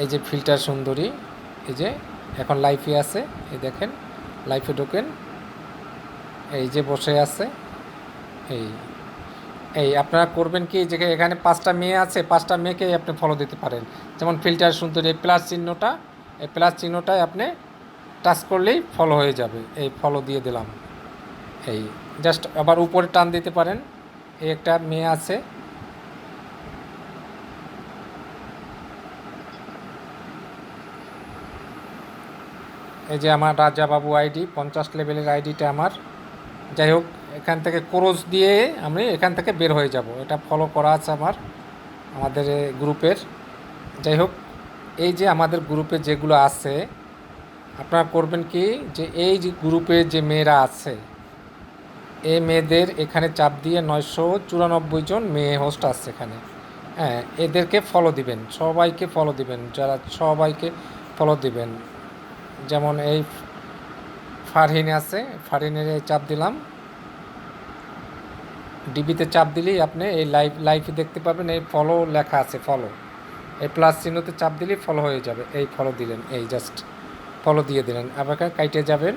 এই যে ফিল্টার সুন্দরী, এই যে এখন লাইফে আছে, এই দেখেন লাইফে ঢোকেন, এই যে বসে আছে। এই এই আপনারা করবেন কি, যে এখানে 5টা মেয়ে আছে, 5টা মেয়েকেই আপনি ফলো দিতে পারেন। যেমন ফিল্টার সুন্দরী, এই প্লাস চিহ্নটা, এই প্লাস চিহ্নটায় আপনি টাচ করলেই ফলো হয়ে যাবে। এই ফলো দিয়ে দিলাম। এই জাস্ট আবার উপরে টান দিতে পারেন। এই একটা মেয়ে আছে, এই যে আমার রাজা বাবু আইডি, 50 লেভেলের আইডিটা আমার। যাই হোক, এখান থেকে ক্রস দিয়ে আমি এখান থেকে বের হয়ে যাব। এটা ফলো করা আছে আমাদের গ্রুপের। যাই হোক, এই যে আমাদের গ্রুপে যেগুলো আছে, আপনারা করবেন কি, যে এই যে গ্রুপে যে মেয়েরা আছে, এই মেয়েদের এখানে চাপ দিয়ে 994 জন মেয়ে হোস্ট আছে এখানে। হ্যাঁ, এদেরকে ফলো দিবেন, সবাইকে ফলো দিবেন, যারা সবাইকে ফলো দিবেন। যেমন এই ফারহিন আছে, ফারহিনের চাপ দিলাম। ডিবিতে চাপ দিলেই আপনি এই লাইভে দেখতে পাবেন, এই ফলো লেখা আছে, ফলো। এই প্লাস চিহ্নতে চাপ দিলেই ফলো হয়ে যাবে। এই ফলো দিলেন, এই জাস্ট ফলো দিয়ে দিলেন, আবার কাইটে যাবেন।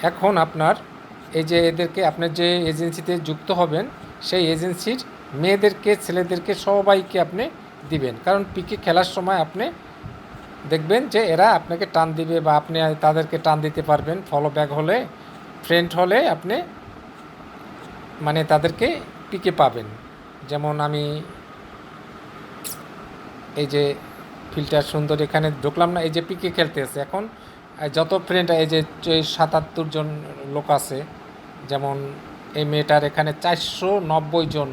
এখন আপনার এই যে এদেরকে, আপনার যে এজেন্সিতে যুক্ত হবেন, সেই এজেন্সির মেয়েদেরকে, ছেলেদেরকে সবাইকে আপনি দিবেন। কারণ পিকে খেলার সময় আপনি দেখবেন যে এরা আপনাকে টান দিবে, বা আপনি তাদেরকে টান দিতে পারবেন। ফলো ব্যাক হলে, ফ্রেন্ড হলে আপনি মানে তাদেরকে পিকে পাবেন। যেমন আমি এই যে ফিল্টার সুন্দর এখানে ঢুকলাম না, এই যে পিকে খেলতে আছে এখন। যত ফ্রেন্ড, এই যে 77 জন লোক আছে, যেমন এই মেয়েটার এখানে 490 জন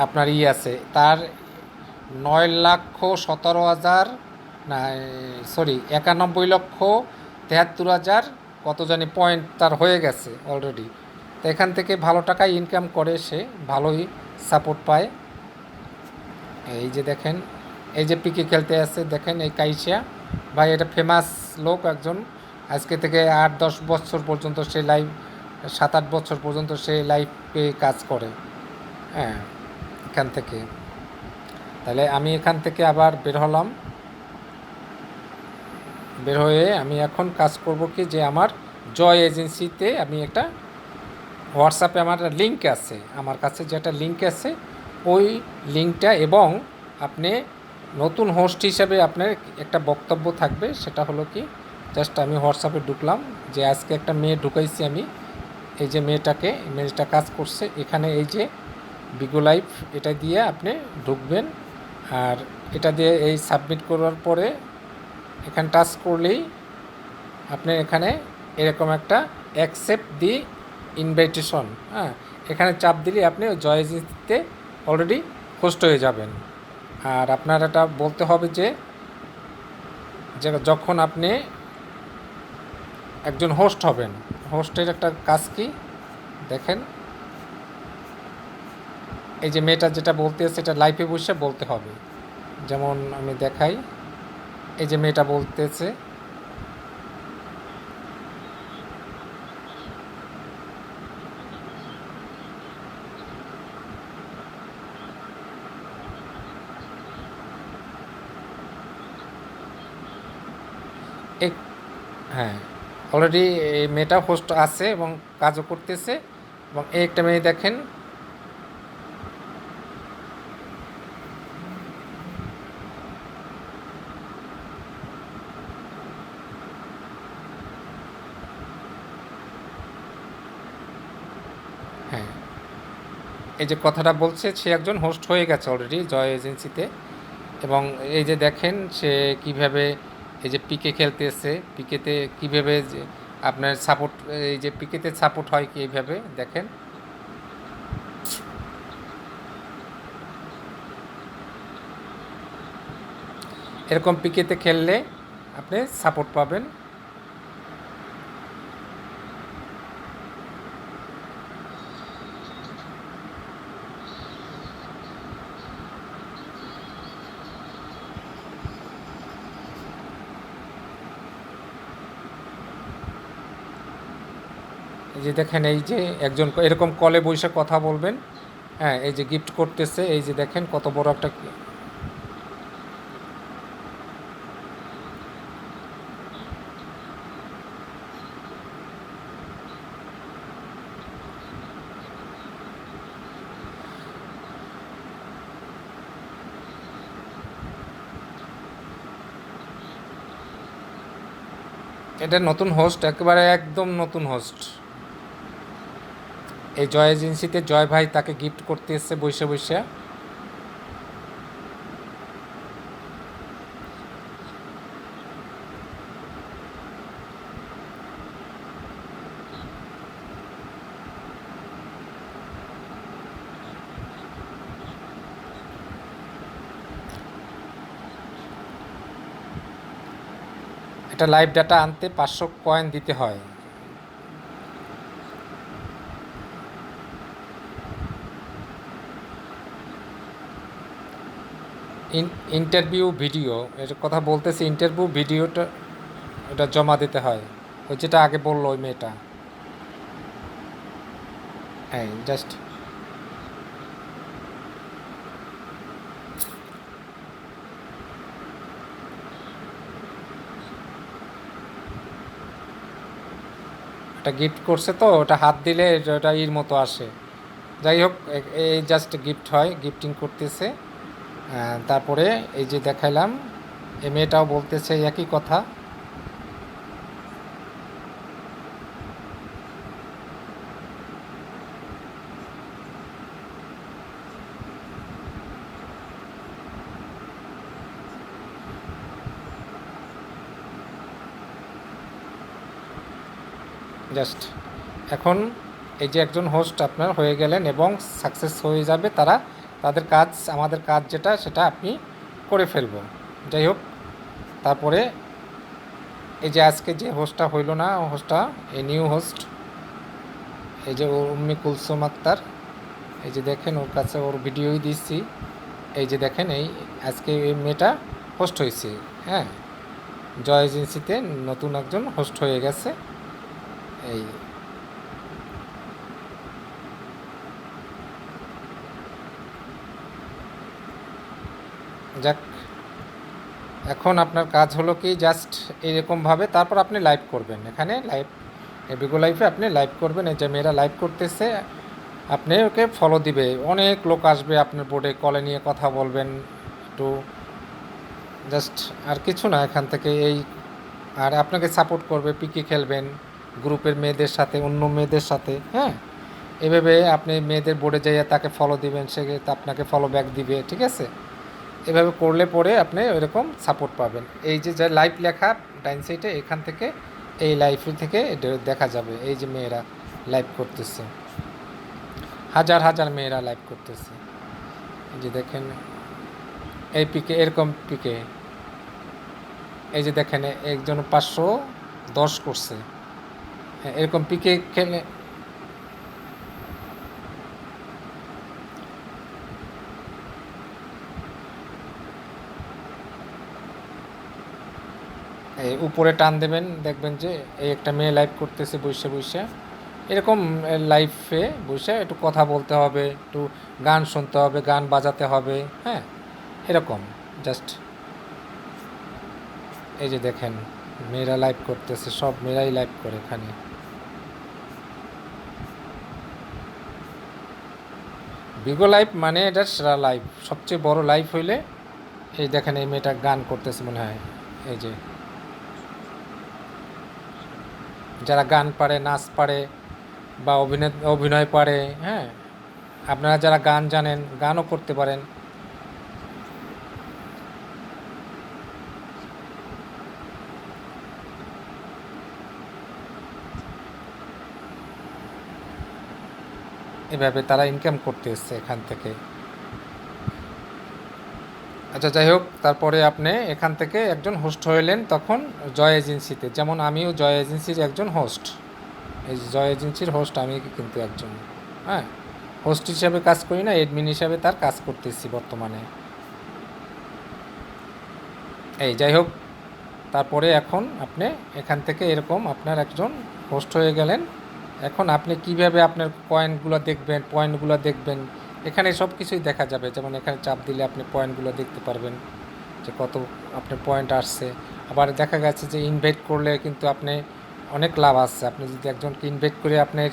আপনার আছে, তার 9,17,000, না সরি 91,73,000 কত জানি পয়েন্ট তার হয়ে গেছে অলরেডি। তো এখান থেকে ভালো টাকা ইনকাম করে সে, ভালোই সাপোর্ট পায়। এই যে দেখেন, এই যে পিকে খেলতে আসছে দেখেন, এই কাইসিয়া ভাই, এটা ফেমাস লোক একজন। আজকে থেকে 8-10 বছর পর্যন্ত সে লাইভ, 7-8 বছর পর্যন্ত সে লাইভে কাজ করে। হ্যাঁ, এখান থেকে। তাহলে আমি এখান থেকে আবার বের হলাম। বের হয়ে আমি এখন কাজ করব কি, যে আমার জয় এজেন্সিতে আমি একটা হোয়াটসঅ্যাপে আমার লিঙ্ক আছে, আমার কাছে যেটা লিঙ্ক আছে, ওই লিঙ্কটা, এবং আপনি নতুন হোস্ট হিসাবে আপনার একটা বক্তব্য থাকবে। সেটা হলো কি, জাস্ট আমি হোয়াটসঅ্যাপে ঢুকলাম, যে আজকে একটা মেয়ে ঢুকাইছি আমি, এই যে মেয়েটা কাজ করছে এখানে, এই যে বিগো লাইফ, এটা দিয়ে আপনি ঢুকবেন। আর এটা দিয়ে এই সাবমিট করার পরে এখানে টাচ করলেই আপনি এখানে এরকম একটা অ্যাকসেপ্ট দি ইনভাইটেশন, হ্যাঁ, এখানে চাপ দিলে আপনি জয় এজেন্সিতে অলরেডি হোস্ট হয়ে যাবেন। আর আপনার এটা বলতে হবে যে যখন আপনি একজন হোস্ট হবেন, হোস্টের একটা কাজ কি দেখেন, এই যে মেয়েটা যেটা বলতে আছে, এটা লাইভে বসে বলতে হবে। যেমন আমি দেখাই, এই যে মেয়েটা বলতেছে, এক হ্যাঁ, অলরেডি এই মেয়েটা হোস্ট আছে এবং কাজও করতেছে। এবং এই একটা মেয়ে দেখেন, হ্যাঁ, এই যে কথাটা বলছে, সে একজন হোস্ট হয়ে গেছে অলরেডি জয় এজেন্সিতে। এবং এই যে দেখেন সে কিভাবে এই যে পিকে খেলতেছে, পিকেতে কিভাবে আপনার সাপোর্ট, এই যে পিকেতে সাপোর্ট হয় কি, এইভাবে দেখেন। এরকম পিকেতে খেললে আপনি সাপোর্ট পাবেন। এই যে দেখেন, এই যে একজন এরকম কলে বসে কথা বলবেন। হ্যাঁ, এই যে গিফট করতেছে, এই যে দেখেন কত বড় একটা, এটা নতুন হোস্ট, একেবারে একদম নতুন হোস্ট। এই জয় এজেন্সিতে জয় ভাই তাকে গিফট করতে এসছে বসে বসে। এটা লাইভ ডাটা আনতে 500 কয়েন দিতে হয়। ইন্টারভিউ ভিডিও, এর কথা বলতেছি, ইন্টারভিউ ভিডিওটা এটা জমা দিতে হয়। ওই যেটা আগে বললো ওই মেয়েটা। হ্যাঁ, জাস্ট এটা গিফট করছে তো, ওটা হাত দিলে ওটা ইর মতো আসে। যাই হোক, এই জাস্ট গিফট হয়, গিফটিং করতেছে। তারপরে এই যে দেখাইলাম, এই মেয়েটাও বলতেছে একই কথা। জাস্ট এখন এই যে একজন হোস্ট আপনার হয়ে গেলেন এবং সাকসেস হয়ে যাবে তারা, তাদের কাজ, আমাদের কাজ যেটা সেটা আপনি করে ফেলবো। যাই হোক, তারপরে এই যে আজকে যে হোস্টটা হইলো না, হোস্টটা এই নিউ হোস্ট, এই যে উম্মি কুলসুম আক্তার, এই যে দেখেন ওর কাছে ওর ভিডিওই দিচ্ছি। এই যে দেখেন এই আজকে এই মেয়েটা হোস্ট হয়েছে। হ্যাঁ, জয় এজেন্সিতে নতুন একজন হোস্ট হয়ে গেছে। এই যাক, এখন আপনার কাজ হলো কি জাস্ট এরকমভাবে তারপর আপনি লাইভ করবেন। এখানে লাইভ, বিগো লাইভে আপনি লাইভ করবেন। এই যে মেয়েরা লাইভ করতেছে, আপনি ওকে ফলো দিবে, অনেক লোক আসবে আপনার বোর্ডে, কলে নিয়ে কথা বলবেন একটু, জাস্ট আর কিছু না এখান থেকে। এই আর আপনাকে সাপোর্ট করবে, পিকে খেলবেন গ্রুপের মেয়েদের সাথে, অন্য মেয়েদের সাথে। হ্যাঁ, এভাবে আপনি মেয়েদের বোর্ডে যাইয়া তাকে ফলো দিবেন, সে আপনাকে ফলো ব্যাক দিবে। ঠিক আছে, এভাবে করলে পরে আপনি ওইরকম সাপোর্ট পাবেন। এই যে যা লাইভ লেখা ডাইন সাইডে, এখান থেকে এই লাইভ থেকে দেখা যাবে এই যে মেয়েরা লাইভ করতেছে, হাজার হাজার মেয়েরা লাইভ করতেছে। এই যে দেখেন এই পিকে, এরকম পিকে, এই যে দেখেন একজন 510 করছে। হ্যাঁ, এরকম পিকে খেলে এই উপরে টান দেবেন, দেখবেন যে এই একটা মেয়ে লাইভ করতেছে বসে বসে। এরকম লাইভে বসে একটু কথা বলতে হবে, একটু গান শুনতে হবে, গান বাজাতে হবে। হ্যাঁ, এরকম জাস্ট এই যে দেখেন মেয়েরা লাইভ করতেছে, সব মেয়েরাই লাইভ করে এখানে। বিগো লাইভ মানে এটা সেরা লাইভ, সবচেয়ে বড় লাইভ হইলে। এই দেখেন এই মেয়েটা গান করতেছে মনে হয়। এই যে যারা গান পারে, নাচ পারে, বা অভিনয় পারে, হ্যাঁ, আপনারা যারা গান জানেন, গানও করতে পারেন। এভাবে তারা ইনকাম করতে এসছে এখান থেকে। আচ্ছা, যাই হোক, তারপরে আপনি এখান থেকে একজন হোস্ট হইলেন তখন জয় এজেন্সিতে, যেমন আমিও জয় এজেন্সির একজন হোস্ট। এই জয় এজেন্সির হোস্ট আমি কিন্তু একজন। হ্যাঁ, হোস্ট হিসাবে কাজ করি না, এডমিন হিসাবে তার কাজ করতেছি বর্তমানে। এই যাই হোক, তারপরে এখন আপনি এখান থেকে এরকম আপনার একজন হোস্ট হয়ে গেলেন। এখন আপনি কিভাবে আপনার কয়েনগুলো দেখবেন, পয়েন্টগুলো দেখবেন, এখানে সব কিছুই দেখা যাবে। যেমন এখানে চাপ দিলে আপনি পয়েন্টগুলো দেখতে পারবেন যে কত আপনার পয়েন্ট আসছে। আবার দেখা গেছে যে ইনভাইট করলে কিন্তু আপনি অনেক লাভ আছে। আপনি যদি একজনকে ইনভাইট করে আপনার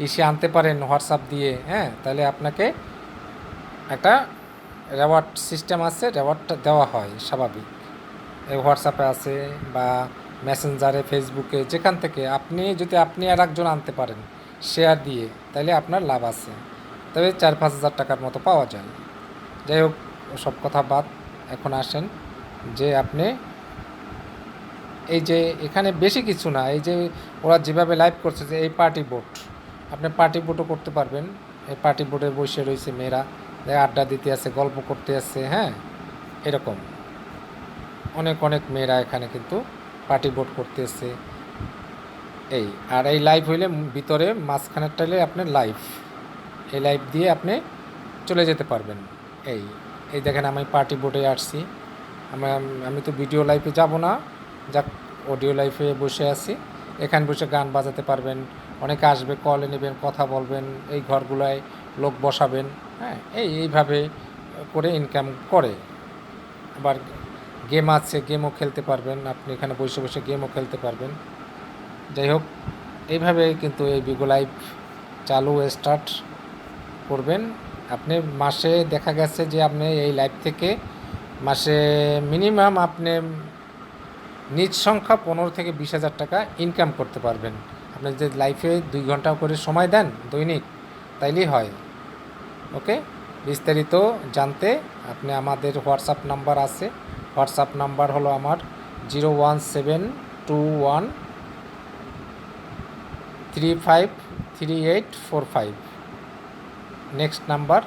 ইসে আনতে পারেন হোয়াটসঅ্যাপ দিয়ে, হ্যাঁ, তাহলে আপনাকে একটা রেওয়ার্ড সিস্টেম আছে, রেওয়ার্ডটা দেওয়া হয় স্বাভাবিক। এই হোয়াটসঅ্যাপে আছে বা মেসেঞ্জারে, ফেসবুকে, যেখান থেকে আপনি আর একজন আনতে পারেন শেয়ার দিয়ে, তাহলে আপনার লাভ আছে, তবে 4-5 হাজার টাকার মতো পাওয়া যায়। যাই হোক, সব কথা বাদ, এখন আসেন যে আপনি এই যে এখানে বেশি কিছু না, এই যে ওরা যেভাবে লাইভ করছে যে এই পার্টি বোট, আপনি পার্টি বোটও করতে পারবেন। এই পার্টি বোটে বসে রয়েছে মেয়েরা, আড্ডা দিতে আছে, গল্প করতে আছে, হ্যাঁ, এরকম অনেক অনেক মেয়েরা এখানে কিন্তু পার্টি বোট করতেছে। এই আর এই লাইভ হইলে ভিতরে মাঝখানের টাইলে আপনার লাইভ, এই লাইভ দিয়ে আপনি চলে যেতে পারবেন। এই এই দেখেন আমি পার্টি বোটে আসছি, আমি তো ভিডিও লাইভে যাব না, যাক অডিও লাইভে বসে আছি। এখানে বসে গান বাজাতে পারবেন, অনেকে আসবে, কলে নেবেন, কথা বলবেন, এই ঘরগুলায় লোক বসাবেন, হ্যাঁ, এইভাবে করে ইনকাম করে। আবার গেম আছে, গেমও খেলতে পারবেন, আপনি এখানে বসে বসে গেমও খেলতে পারবেন। যাই হোক, এইভাবে কিন্তু এই বিগো লাইভ চালু স্টার্ট করবেন। আপনি মাসে দেখা গেছে যে আপনি এই লাইভ থেকে মাসে মিনিমাম আপনি নিজ সংখ্যা 15 থেকে 20 হাজার টাকা ইনকাম করতে পারবেন। আপনি যে লাইফে 2 ঘন্টা করে সময় দেন দৈনিক, তাইলেই হয়। ওকে, বিস্তারিত জানতে আপনি আমাদের হোয়াটসঅ্যাপ নাম্বার আছে, হোয়াটসঅ্যাপ নাম্বার হলো আমার 01721353845। Next number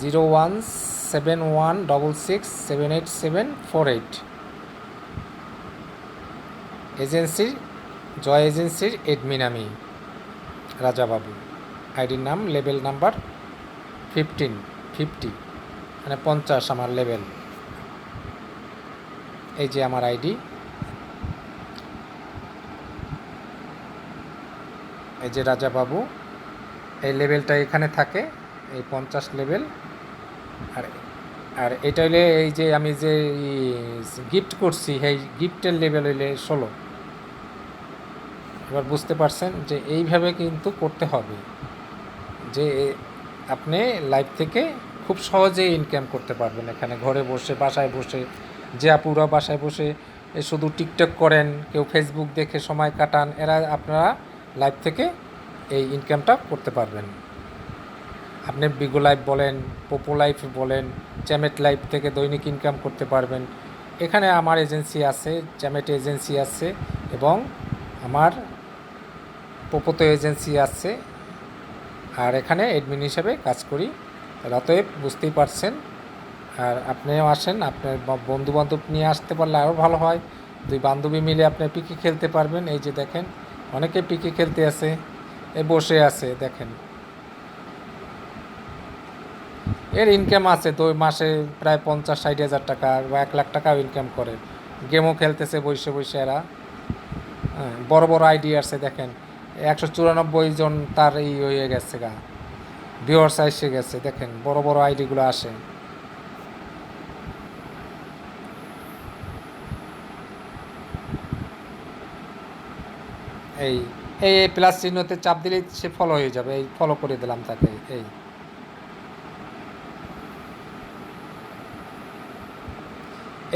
01716678748। এজেন্সির জয় এজেন্সির এডমিন আমি, রাজাবাবু। আইডির নাম, লেভেল নাম্বার 50 মানে 50 আমার লেভেল। এই যে আমার আইডি, এই যে রাজাবাবু, এই লেভেলটা এখানে থাকে, এই 50 লেভেল। আর আর এটা হইলে এই যে আমি যে গিফট করছি, এই গিফটের লেভেল হইলে 16। এবার বুঝতে পারছেন যে এইভাবে কিন্তু করতে হবে, যে আপনি লাইভ থেকে খুব সহজেই ইনকাম করতে পারবেন। এখানে ঘরে বসে, বাসায় বসে, যে আপুরা বাসায় বসে শুধু টিকটক করেন, কেউ ফেসবুক দেখে সময় কাটান, এরা আপনারা লাইভ থেকে এই ইনকামটা করতে পারবেন। আপনি বিগো লাইভ বলেন, পোপো লাইভ বলেন, চ্যামেট লাইভ থেকে দৈনিক ইনকাম করতে পারবেন। এখানে আমার এজেন্সি আছে, চ্যামেট এজেন্সি আছে, এবং আমার পোপোতে এজেন্সি আছে, আর এখানে অ্যাডমিন হিসেবে কাজ করি। অতএব বুঝতেই পারছেন। আর আপনিও আসেন, আপনার বন্ধুবান্ধব নিয়ে আসতে পারলে আরও ভালো হয়। 2 বান্ধবী মিলে আপনি পিকি খেলতে পারবেন। এই যে দেখেন, অনেকে পিকি খেলতে আছে, বসে আছে, দেখেন এর ইনকাম আছে তো মাসে প্রায় 50-60 হাজার টাকা বা 1 লাখ টাকাও ইনকাম করে। গেমও খেলতেছে বসে বসে এরা। হ্যাঁ, বড় বড় আইডি আছে, দেখেন 194 জন তার এই হয়ে গেছে গা, ভিউয়ার্স এসে গেছে, দেখেন বড় বড় আইডিগুলো আসে। এই এই প্লাস চিহ্নতে চাপ দিলেই সে ফলো হয়ে যাবে। এই ফলো করে দিলাম তাকে। এই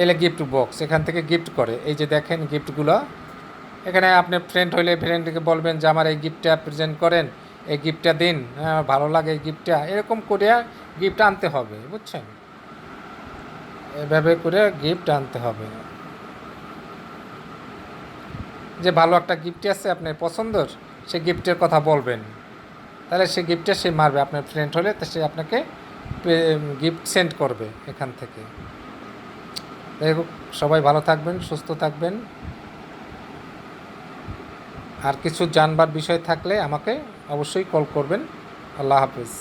এলে গিফট বক্স, এখান থেকে গিফট করে। এই যে দেখেন গিফটগুলো, এখানে আপনি ফ্রেন্ড হইলে ফ্রেন্ডকে বলবেন যে আমার এই গিফটটা প্রেজেন্ট করেন, এই গিফটটা দিন, হ্যাঁ ভালো লাগে এই গিফটটা, এরকম করে গিফট আনতে হবে, বুঝছেন? এভাবে করে গিফট আনতে হবে। যে ভালো একটা গিফট আছে আপনার পছন্দর, সে গিফটের কথা বলবেন, তাহলে সে গিফটটা সে মারবে। আপনার ফ্রেন্ড হলে তো সে আপনাকে গিফট সেন্ড করবে এখান থেকে। যাই হোক, সবাই ভালো থাকবেন, সুস্থ থাকবেন। আর কিছু জানবার বিষয় থাকলে আমাকে অবশ্যই কল করবেন। আল্লাহ হাফেজ।